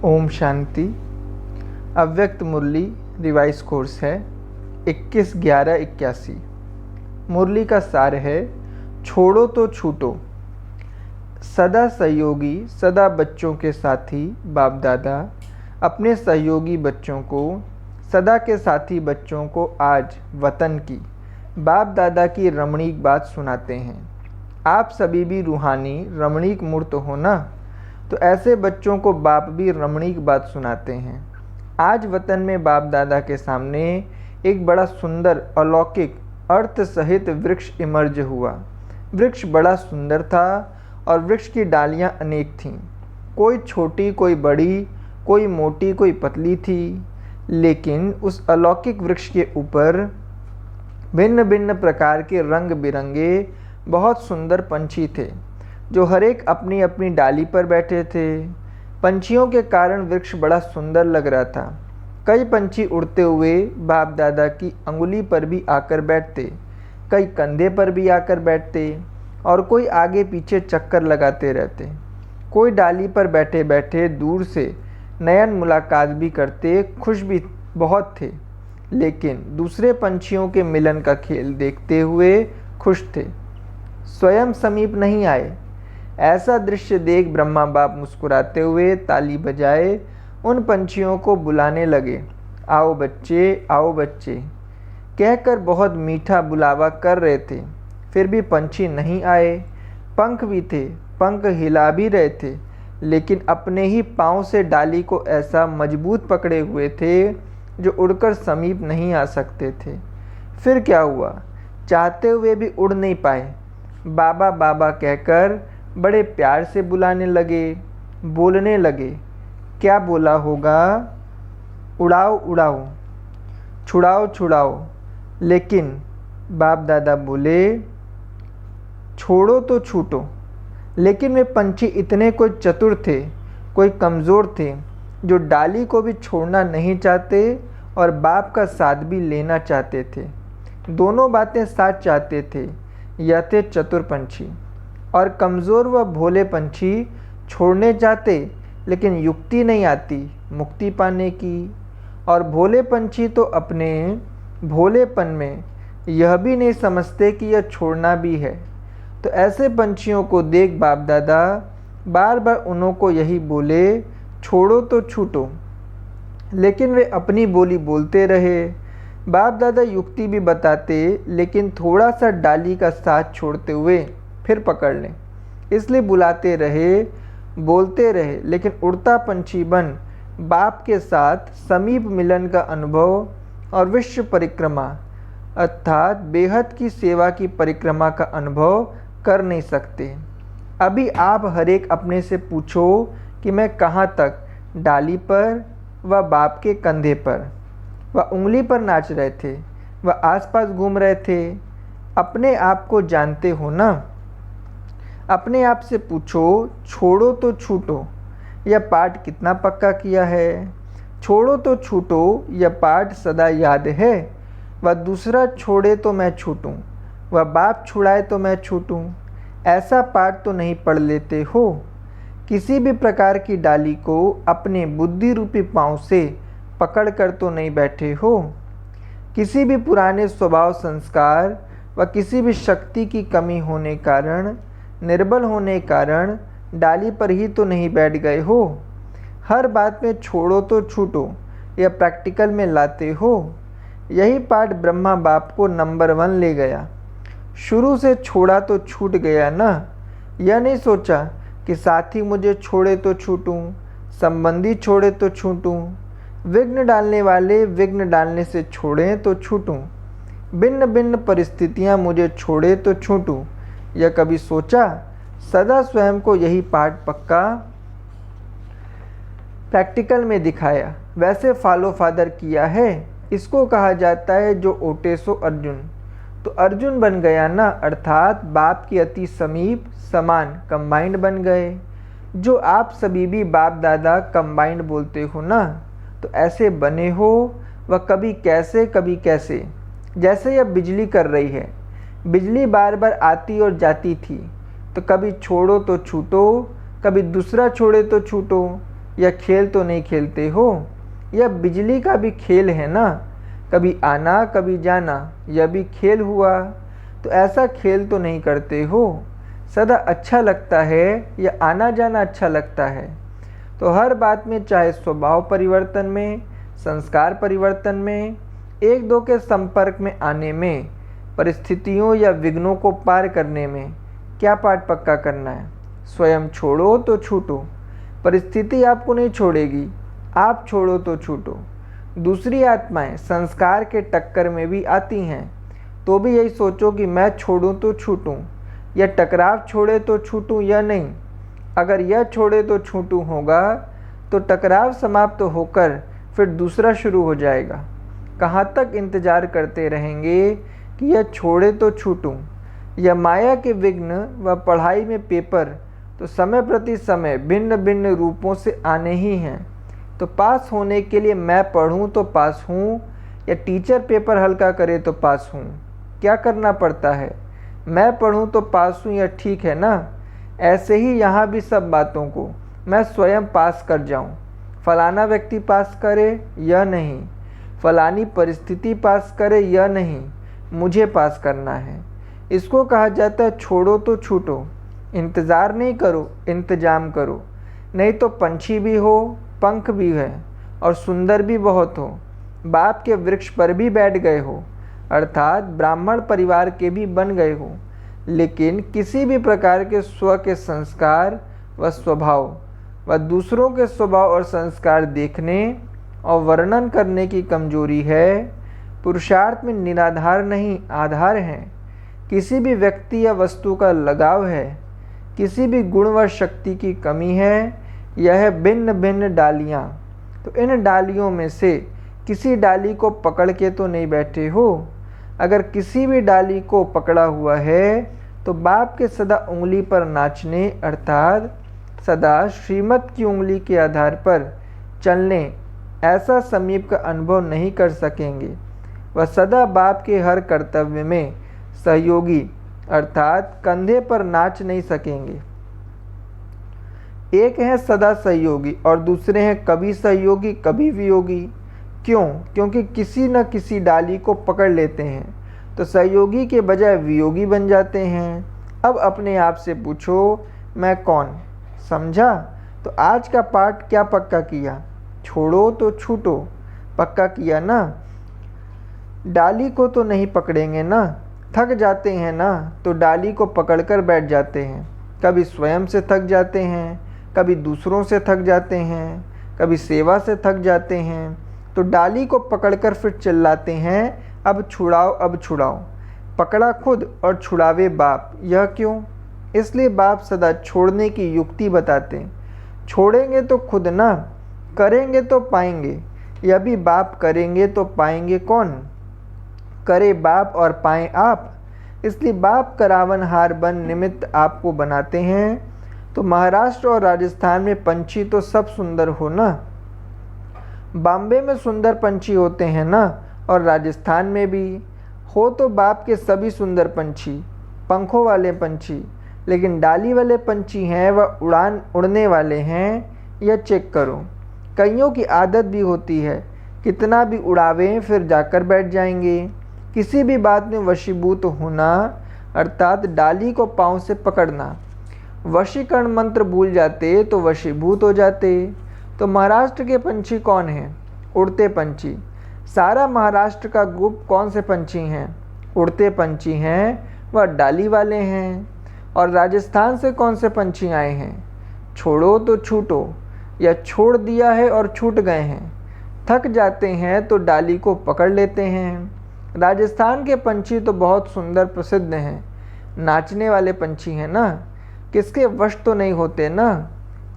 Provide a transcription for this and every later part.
ओम शांति। अव्यक्त मुरली revise course है 21/11/81। मुरली का सार है, छोड़ो तो छूटो। सदा सहयोगी, सदा बच्चों के साथी बाप दादा अपने सहयोगी बच्चों को, सदा के साथी बच्चों को आज वतन की, बाप दादा की रमणीक बात सुनाते हैं। आप सभी भी रूहानी रमणीक मूर्त हो ना, तो ऐसे बच्चों को बाप भी रमणीक बात सुनाते हैं। आज वतन में बाप दादा के सामने एक बड़ा सुंदर अलौकिक अर्थ सहित वृक्ष इमर्ज हुआ। वृक्ष बड़ा सुंदर था और वृक्ष की डालियां अनेक थीं, कोई छोटी, कोई बड़ी, कोई मोटी, कोई पतली थी। लेकिन उस अलौकिक वृक्ष के ऊपर भिन्न भिन्न प्रकार के रंग बिरंगे बहुत सुंदर पंछी थे, जो हर एक अपनी अपनी डाली पर बैठे थे। पंछियों के कारण वृक्ष बड़ा सुंदर लग रहा था। कई पंछी उड़ते हुए बाप दादा की अंगुली पर भी आकर बैठते, कई कंधे पर भी आकर बैठते और कोई आगे पीछे चक्कर लगाते रहते। कोई डाली पर बैठे बैठे दूर से नयन मुलाकात भी करते, खुश भी बहुत थे। लेकिन दूसरे पंछियों के मिलन का खेल देखते हुए खुश थे, स्वयं समीप नहीं आए। ऐसा दृश्य देख ब्रह्मा बाप मुस्कुराते हुए ताली बजाए उन पंछियों को बुलाने लगे। आओ बच्चे, आओ बच्चे कहकर बहुत मीठा बुलावा कर रहे थे, फिर भी पंछी नहीं आए। पंख भी थे, पंख हिला भी रहे थे, लेकिन अपने ही पाँव से डाली को ऐसा मजबूत पकड़े हुए थे जो उड़कर समीप नहीं आ सकते थे। फिर क्या हुआ, चाहते हुए भी उड़ नहीं पाए। बाबा बाबा कहकर बड़े प्यार से बुलाने लगे, बोलने लगे। क्या बोला होगा? उड़ाओ उड़ाओ, छुड़ाओ छुड़ाओ। लेकिन बाप दादा बोले, छोड़ो तो छूटो। लेकिन वे पंछी इतने कोई चतुर थे, कोई कमज़ोर थे, जो डाली को भी छोड़ना नहीं चाहते और बाप का साथ भी लेना चाहते थे। दोनों बातें साथ चाहते थे। यह थे चतुर पंछी। और कमज़ोर व भोले पंछी छोड़ने चाहते, लेकिन युक्ति नहीं आती मुक्ति पाने की। और भोले पंछी तो अपने भोलेपन में यह भी नहीं समझते कि यह छोड़ना भी है। तो ऐसे पंछियों को देख बाप दादा बार बार उन्हों को यही बोले, छोड़ो तो छूटो। लेकिन वे अपनी बोली बोलते रहे। बाप दादा युक्ति भी बताते, लेकिन थोड़ा सा डाली का साथ छोड़ते हुए फिर पकड़ लें, इसलिए बुलाते रहे, बोलते रहे। लेकिन उड़ता पंछी बन बाप के साथ समीप मिलन का अनुभव और विश्व परिक्रमा अर्थात बेहद की सेवा की परिक्रमा का अनुभव कर नहीं सकते। अभी आप हर एक अपने से पूछो कि मैं कहाँ तक, डाली पर व बाप के कंधे पर व उंगली पर नाच रहे थे व आसपास घूम रहे थे। अपने आप को जानते हो ना? अपने आप से पूछो, छोड़ो तो छूटो यह पाठ कितना पक्का किया है? छोड़ो तो छूटो यह पाठ सदा याद है? व दूसरा छोड़े तो मैं छूटूं, व बाप छुड़ाए तो मैं छूटूं, ऐसा पाठ तो नहीं पढ़ लेते हो? किसी भी प्रकार की डाली को अपने बुद्धि रूपी पाँव से पकड़ कर तो नहीं बैठे हो? किसी भी पुराने स्वभाव संस्कार व किसी भी शक्ति की कमी होने कारण, निर्बल होने कारण डाली पर ही तो नहीं बैठ गए हो? हर बात में छोड़ो तो छूटो यह प्रैक्टिकल में लाते हो। यही पाठ ब्रह्मा बाप को नंबर 1 ले गया। शुरू से छोड़ा तो छूट गया ना। यह नहीं सोचा कि साथी मुझे छोड़े तो छूटूं, संबंधी छोड़े तो छूटूं, विघ्न डालने वाले विघ्न डालने से छोड़ें तो छूटूं, भिन्न भिन्न परिस्थितियां मुझे छोड़े तो छूटूं। यह कभी सोचा? सदा स्वयं को यही पाठ पक्का प्रैक्टिकल में दिखाया, वैसे फॉलो फादर किया है। इसको कहा जाता है जो ओटे सो अर्जुन। तो अर्जुन बन गया ना, अर्थात बाप के अति समीप समान कंबाइंड बन गए। जो आप सभी भी बाप दादा कंबाइंड बोलते हो ना, तो ऐसे बने हो। वह कभी कैसे कभी कैसे, जैसे यह बिजली कर रही है। बिजली बार बार आती और जाती थी, तो कभी छोड़ो तो छूटो, कभी दूसरा छोड़े तो छूटो, यह खेल तो नहीं खेलते हो? यह बिजली का भी खेल है ना, कभी आना कभी जाना, यह भी खेल हुआ। तो ऐसा खेल तो नहीं करते हो? सदा अच्छा लगता है या आना जाना अच्छा लगता है? तो हर बात में, चाहे स्वभाव परिवर्तन में, संस्कार परिवर्तन में, एक दो के संपर्क में आने में, परिस्थितियों या विघ्नों को पार करने में क्या पाठ पक्का करना है? स्वयं छोड़ो तो छूटो। परिस्थिति आपको नहीं छोड़ेगी, आप छोड़ो तो छूटो। दूसरी आत्माएं संस्कार के टक्कर में भी आती हैं, तो भी यही सोचो कि मैं छोड़ूं तो छूटूं, या टकराव छोड़े तो छूटूं या नहीं। अगर यह छोड़े तो छूटूं होगा तो टकराव समाप्त होकर फिर दूसरा शुरू हो जाएगा। कहाँ तक इंतजार करते रहेंगे कि यह छोड़े तो छूटूं? यह माया के विघ्न व पढ़ाई में पेपर तो समय प्रति समय भिन्न भिन्न रूपों से आने ही हैं। तो पास होने के लिए मैं पढ़ूं तो पास हूं, या टीचर पेपर हल्का करे तो पास हूं? क्या करना पड़ता है? मैं पढ़ूं तो पास हूं, यह ठीक है ना? ऐसे ही यहाँ भी सब बातों को मैं स्वयं पास कर जाऊं। फलाना व्यक्ति पास करे या नहीं, फलानी परिस्थिति पास करे या नहीं, मुझे पास करना है। इसको कहा जाता है छोड़ो तो छूटो। इंतज़ार नहीं करो, इंतजाम करो। नहीं तो पंछी भी हो, पंख भी है और सुंदर भी बहुत हो, बाप के वृक्ष पर भी बैठ गए हो, अर्थात ब्राह्मण परिवार के भी बन गए हो, लेकिन किसी भी प्रकार के स्व के संस्कार व स्वभाव व दूसरों के स्वभाव और संस्कार देखने और वर्णन करने की कमजोरी है। पुरुषार्थ में निराधार नहीं, आधार है। किसी भी व्यक्ति या वस्तु का लगाव है, किसी भी गुण व शक्ति की कमी है। यह भिन्न भिन्न डालियाँ, तो इन डालियों में से किसी डाली को पकड़ के तो नहीं बैठे हो। अगर किसी भी डाली को पकड़ा हुआ है तो बाप के सदा उंगली पर नाचने, अर्थात सदा श्रीमत की उंगली के आधार पर चलने, ऐसा समीप का अनुभव नहीं कर सकेंगे। वह सदा बाप के हर कर्तव्य में सहयोगी, अर्थात कंधे पर नाच नहीं सकेंगे। एक है सदा सहयोगी और दूसरे हैं कभी सहयोगी कभी वियोगी। क्यों? क्योंकि किसी न किसी डाली को पकड़ लेते हैं तो सहयोगी के बजाय वियोगी बन जाते हैं। अब अपने आप से पूछो, मैं कौन? समझा? तो आज का पाठ क्या पक्का किया? छोड़ो तो छूटो पक्का किया ना? डाली को तो नहीं पकड़ेंगे ना? थक जाते हैं ना तो डाली को पकड़कर बैठ जाते हैं। कभी स्वयं से थक जाते हैं, कभी दूसरों से थक जाते हैं, कभी सेवा से थक जाते हैं, तो डाली को पकड़कर फिर चिल्लाते हैं, अब छुड़ाओ अब छुड़ाओ। पकड़ा खुद और छुड़ावे बाप। यह क्यों? इसलिए बाप सदा छोड़ने की युक्ति बताते हैं। छोड़ेंगे तो खुद ना, करेंगे तो पाएंगे। यह भी बाप करेंगे तो पाएंगे कौन? करे बाप और पाएं आप। इसलिए बाप करावनहार बन निमित्त आपको बनाते हैं। तो महाराष्ट्र और राजस्थान में पंछी तो सब सुंदर हो ना, बॉम्बे में सुंदर पंछी होते हैं ना, और राजस्थान में भी हो तो बाप के सभी सुंदर पंछी, पंखों वाले पंछी, लेकिन डाली वाले पंछी हैं वह उड़ने वाले हैं, यह चेक करो। कईयों की आदत भी होती है, कितना भी उड़ावें फिर जाकर बैठ जाएंगे। किसी भी बात में वशीभूत होना, अर्थात डाली को पाँव से पकड़ना। वशीकरण मंत्र भूल जाते तो वशीभूत हो जाते। तो महाराष्ट्र के पंछी कौन हैं? उड़ते पंछी। सारा महाराष्ट्र का ग्रुप कौन से पंछी हैं? उड़ते पंछी हैं, वह डाली वाले हैं। और राजस्थान से कौन से पंछी आए हैं? छोड़ो तो छूटो, या छोड़ दिया है और छूट गए हैं। थक जाते हैं तो डाली को पकड़ लेते हैं। राजस्थान के पंछी तो बहुत सुंदर प्रसिद्ध हैं, नाचने वाले पंछी हैं ना, किसके वश तो नहीं होते ना।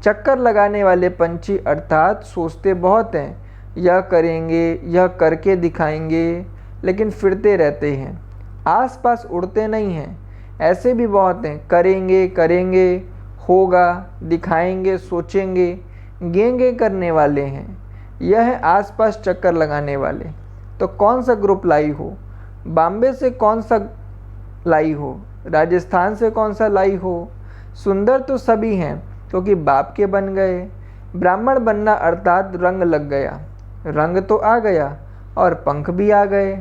चक्कर लगाने वाले पंछी, अर्थात सोचते बहुत हैं, यह करेंगे यह करके दिखाएंगे, लेकिन फिरते रहते हैं, आसपास उड़ते नहीं हैं। ऐसे भी बहुत हैं, करेंगे करेंगे, होगा, दिखाएंगे, सोचेंगे, गेंगे करने वाले हैं। यह है आसपास चक्कर लगाने वाले। तो कौन सा ग्रुप लाई हो? बॉम्बे से कौन सा लाई हो? राजस्थान से कौन सा लाई हो? सुंदर तो सभी हैं क्योंकि बाप के बन गए, ब्राह्मण बनना अर्थात रंग लग गया, रंग तो आ गया और पंख भी आ गए,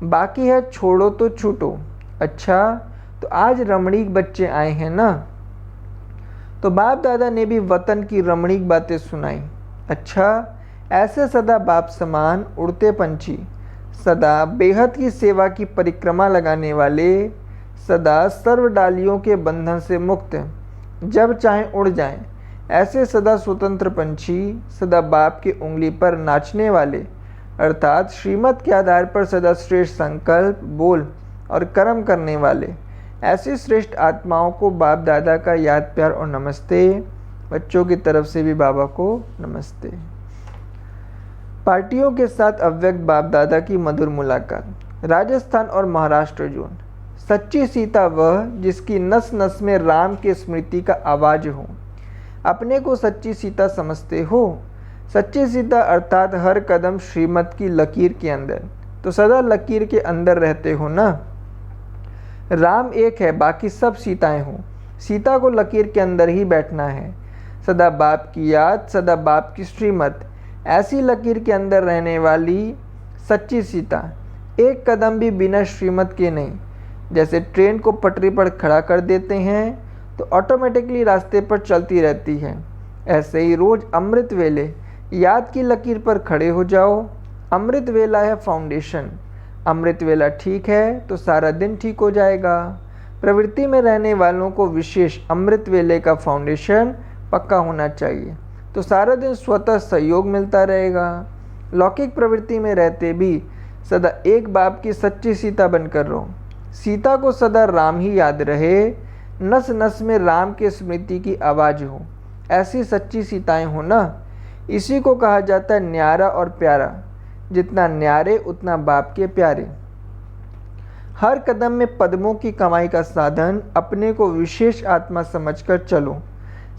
बाकी है छोड़ो तो छूटो। अच्छा, तो आज रमणीक बच्चे आए हैं ना। तो बाप दादा ने भी वतन की रमणीक बातें सुनाई। अच्छा, ऐसे सदा बाप समान उड़ते पंछी, सदा बेहद की सेवा की परिक्रमा लगाने वाले, सदा सर्व डालियों के बंधन से मुक्त, जब चाहें उड़ जाएं, ऐसे सदा स्वतंत्र पंछी, सदा बाप की उंगली पर नाचने वाले, अर्थात श्रीमत के आधार पर सदा श्रेष्ठ संकल्प, बोल और कर्म करने वाले, ऐसी श्रेष्ठ आत्माओं को बाप दादा का याद प्यार और नमस्ते। बच्चों की तरफ से भी बाबा को नमस्ते। पार्टियों के साथ अव्यक्त बाप दादा की मधुर मुलाकात। राजस्थान और महाराष्ट्र जोन। सच्ची सीता वह जिसकी नस नस में राम की स्मृति का आवाज हो। अपने को सच्ची सीता समझते हो? सच्ची सीता अर्थात हर कदम श्रीमत की लकीर के अंदर, तो सदा लकीर के अंदर रहते हो ना। राम एक है, बाकी सब सीताएं हो। सीता को लकीर के अंदर ही बैठना है। सदा बाप की याद, सदा बाप की श्रीमत, ऐसी लकीर के अंदर रहने वाली सच्ची सीता, एक कदम भी बिना श्रीमत के नहीं। जैसे ट्रेन को पटरी पर खड़ा कर देते हैं तो ऑटोमेटिकली रास्ते पर चलती रहती है, ऐसे ही रोज अमृत वेले याद की लकीर पर खड़े हो जाओ। अमृत वेला है फाउंडेशन। अमृत वेला ठीक है तो सारा दिन ठीक हो जाएगा। प्रवृत्ति में रहने वालों को विशेष अमृत वेले का फाउंडेशन पक्का होना चाहिए, तो सारा दिन स्वतः सहयोग मिलता रहेगा। लौकिक प्रवृत्ति में रहते भी सदा एक बाप की सच्ची सीता बनकर रहो। सीता को सदा राम ही याद रहे, नस नस में राम के स्मृति की आवाज़ हो, ऐसी सच्ची सीताएं हो ना। इसी को कहा जाता है न्यारा और प्यारा। जितना न्यारे उतना बाप के प्यारे। हर कदम में पद्मों की कमाई का साधन अपने को विशेष आत्मा समझकर चलो।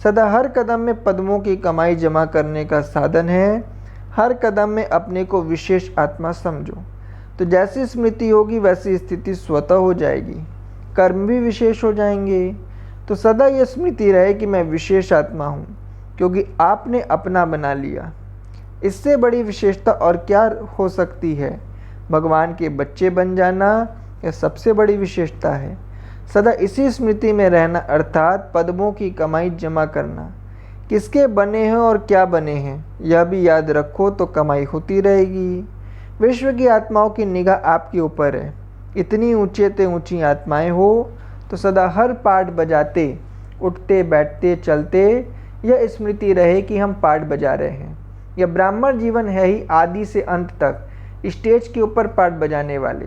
सदा हर कदम में पद्मों की कमाई जमा करने का साधन है। हर कदम में अपने को विशेष आत्मा समझो, तो जैसी स्मृति होगी वैसी स्थिति स्वतः हो जाएगी, कर्म भी विशेष हो जाएंगे। तो सदा यह स्मृति रहे कि मैं विशेष आत्मा हूँ, क्योंकि आपने अपना बना लिया। इससे बड़ी विशेषता और क्या हो सकती है? भगवान के बच्चे बन जाना यह सबसे बड़ी विशेषता है। सदा इसी स्मृति में रहना अर्थात पद्मों की कमाई जमा करना। किसके बने हैं और क्या बने हैं यह भी याद रखो, तो कमाई होती रहेगी। विश्व की आत्माओं की निगाह आपके ऊपर है। इतनी ऊंचे ते ऊंची आत्माएं हो तो सदा हर पाठ बजाते, उठते बैठते चलते यह स्मृति रहे कि हम पाठ बजा रहे हैं। यह ब्राह्मण जीवन है ही आदि से अंत तक स्टेज के ऊपर पाठ बजाने वाले।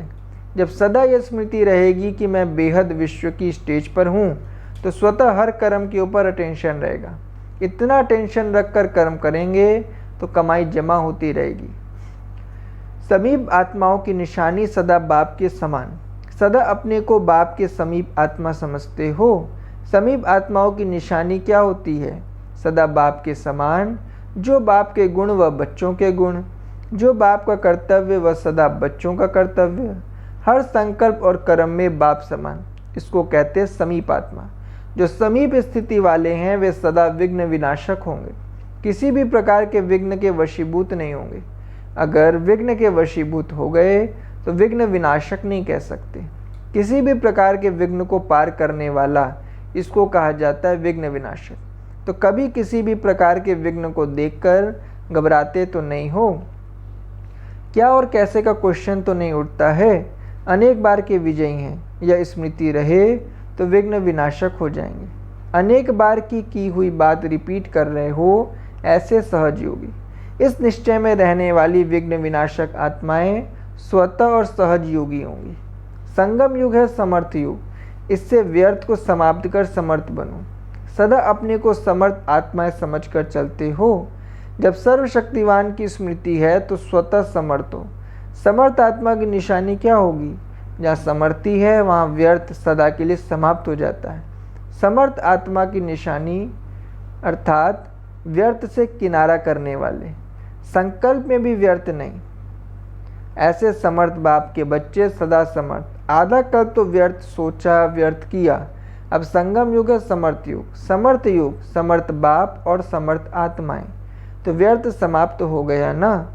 जब सदा यह स्मृति रहेगी कि मैं बेहद विश्व की स्टेज पर हूँ, तो स्वतः हर कर्म के ऊपर अटेंशन रहेगा। इतना टेंशन रखकर कर्म करेंगे तो कमाई जमा होती रहेगी। समीप आत्माओं की निशानी सदा बाप के समान। सदा अपने को बाप के समीप आत्मा समझते हो। समीप आत्माओं की निशानी क्या होती है? सदा बाप के समान। जो बाप के गुण वह बच्चों के गुण, जो बाप का कर्तव्य वह सदा बच्चों का कर्तव्य। हर संकल्प और कर्म में बाप समान, इसको कहते हैं समीप आत्मा। जो समीप स्थिति वाले हैं वे सदा विघ्न विनाशक होंगे, किसी भी प्रकार के विघ्न के वशीभूत नहीं होंगे। अगर विघ्न के वशीभूत हो गए तो विघ्न विनाशक नहीं कह सकते। किसी भी प्रकार के विघ्न को पार करने वाला, इसको कहा जाता है विघ्न विनाशक। तो कभी किसी भी प्रकार के विघ्न को देखकर घबराते तो नहीं हो। क्या और कैसे का क्वेश्चन तो नहीं उठता है। अनेक बार के विजयी हैं, यह स्मृति रहे तो विघ्न विनाशक हो जाएंगे। अनेक बार की हुई बात रिपीट कर रहे हो, ऐसे सहज योगी। इस निश्चय में रहने वाली विघ्न विनाशक आत्माएं स्वतः और सहज योगी होंगी। संगम युग है समर्थ युग। इससे व्यर्थ को समाप्त कर समर्थ बनो। सदा अपने को समर्थ आत्माएं समझकर चलते हो। जब सर्वशक्तिवान की स्मृति है तो स्वतः समर्थ हो। समर्थ आत्मा की निशानी क्या होगी? जहाँ समर्थी है वहाँ व्यर्थ सदा के लिए समाप्त हो जाता है। समर्थ आत्मा की निशानी अर्थात व्यर्थ से किनारा करने वाले, संकल्प में भी व्यर्थ नहीं। ऐसे समर्थ बाप के बच्चे सदा समर्थ। आधा कल तो व्यर्थ सोचा, व्यर्थ किया। अब संगम युग है समर्थ युग। समर्थ युग, समर्थ बाप और समर्थ आत्माएं। तो व्यर्थ समाप्त हो गया ना।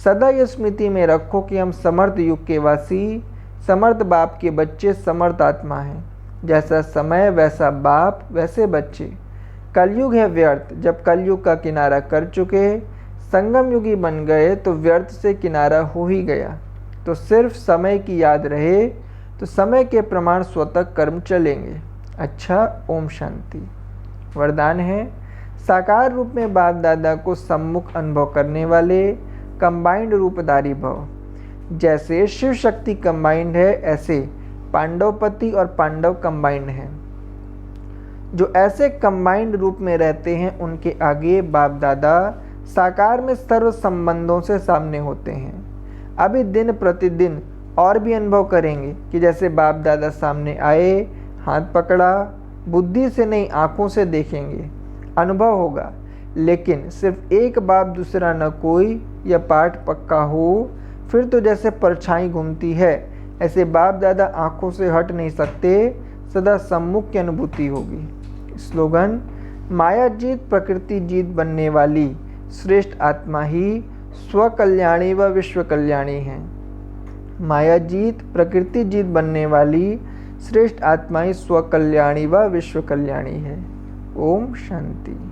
सदा ये स्मृति में रखो कि हम समर्थ युग के वासी, समर्थ बाप के बच्चे, समर्थ आत्मा हैं। जैसा समय वैसा बाप वैसे बच्चे। कलयुग है व्यर्थ, जब कलयुग का किनारा कर चुके, संगम युगी बन गए तो व्यर्थ से किनारा हो ही गया। तो सिर्फ समय की याद रहे तो समय के प्रमाण स्वतः कर्म चलेंगे। अच्छा, ओम शांति। वरदान है, साकार रूप में बाप दादा को सम्मुख अनुभव करने वाले कंबाइंड रूपधारी भव। जैसे शिव शक्ति कंबाइंड है, ऐसे पांडवपति और पांडव कंबाइंड हैं। जो ऐसे कंबाइंड रूप में रहते हैं उनके आगे बाप दादा साकार में सर्व संबंधों से सामने होते हैं। अभी दिन प्रतिदिन और भी अनुभव करेंगे कि जैसे बाप दादा सामने आए, हाथ पकड़ा, बुद्धि से नहीं आँखों से देखेंगे, अनुभव होगा। लेकिन सिर्फ एक बाप दूसरा न कोई, यह पाठ पक्का हो, फिर तो जैसे परछाई घूमती है, ऐसे बाप दादा आँखों से हट नहीं सकते, सदा सम्मुख की अनुभूति होगी। स्लोगन, माया जीत प्रकृति जीत बनने वाली श्रेष्ठ आत्मा ही स्वकल्याणी व विश्व कल्याणी है। माया जीत प्रकृति जीत बनने वाली श्रेष्ठ आत्मा ही स्वकल्याणी व विश्व कल्याणी है। ओम शांति।